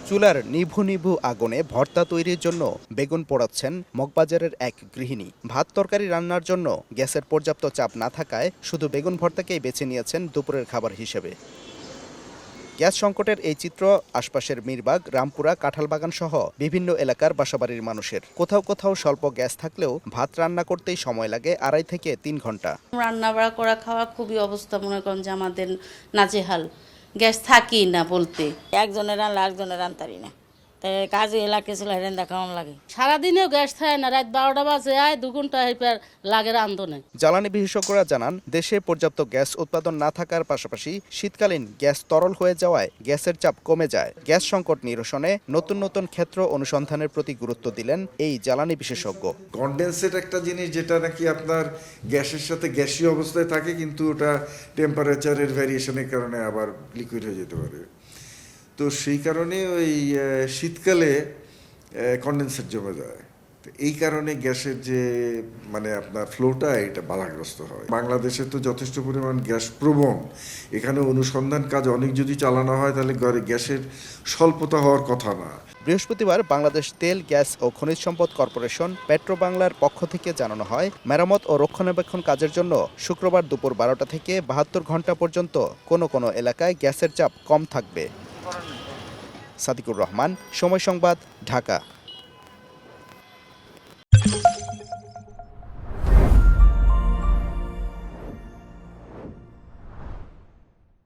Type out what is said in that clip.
চুলার নিভু নিভু আগুনে ভর্তা তৈরির জন্য বেগুন পোড়াচ্ছেন মগবাজারের এক গৃহিণী। ভাত তরকারি রান্নার জন্য গ্যাসের পর্যাপ্ত চাপ না থাকায় শুধু বেগুন ভর্তাকেই বেছে নিয়েছেন দুপুরের খাবার হিসেবে। গ্যাস সংকটের এই চিত্র আশপাশের মিরবাগ, রামপুরা, কাঁঠালবাগান সহ বিভিন্ন এলাকার বাসাবাড়ির মানুষের। কোথাও কোথাও স্বল্প গ্যাস থাকলেও ভাত রান্না করতেই সময় লাগে 2.5 থেকে 3 ঘন্টা। রান্না বাড়া করা খাওয়া খুবই অবস্থা, মনে করেন যে আমাদের নাজেহাল, গ্যাস থাকেই না বলতে। একজনের রান্না একজনের রান্তারি না, তাই কাজে এলাকা ছিল হেরেন দেখানো লাগে। সারাদিনেও গ্যাস থাকে না, রাত 12টা বাজে আয় 2 ঘন্টা হেপার লাগে রান্ধনে। জ্বালানি বিশেষজ্ঞরা জানান, দেশে পর্যাপ্ত গ্যাস উৎপাদন না থাকার পাশাপাশি শীতকালীন গ্যাস তরল হয়ে যাওয়ায় গ্যাসের চাপ কমে যায়। গ্যাস সংকট নিরসনে নতুন নতুন ক্ষেত্র অনুসন্ধানের প্রতি গুরুত্ব দিলেন এই জ্বালানি বিশেষজ্ঞ। কনডেন্সেট একটা জিনিস যেটা নাকি আপনার গ্যাসের সাথে গ্যাসীয় অবস্থায় থাকে, কিন্তু ওটা টেম্পারেচারের ভ্যারিয়েশনের কারণে আবার লিকুইড হয়ে যেতে পারে। তো সেই কারণে ওই শীতকালে কনডেন্সেট জমে যায়। তো এই কারণে গ্যাসের যে আপনার ফ্লোটা এটা বাধাগ্রস্ত হয়। বাংলাদেশে তো যথেষ্ট পরিমাণ গ্যাস প্রবণ, এখানে অনুসন্ধান কাজ অনেক যদি চালানো হয় তাহলে গ্যাসের স্বল্পতা হওয়ার কথা না। বৃহস্পতিবার বাংলাদেশ তেল, গ্যাস ও খনিজ সম্পদ কর্পোরেশন পেট্রো বাংলার পক্ষ থেকে জানানো হয়, মেরামত ও রক্ষণাবেক্ষণ কাজের জন্য শুক্রবার দুপুর 12টা থেকে 72 ঘন্টা পর্যন্ত কোনো কোনো এলাকায় গ্যাসের চাপ কম থাকবে। সাদিকুর রহমান, সময় সংবাদ, ঢাকা।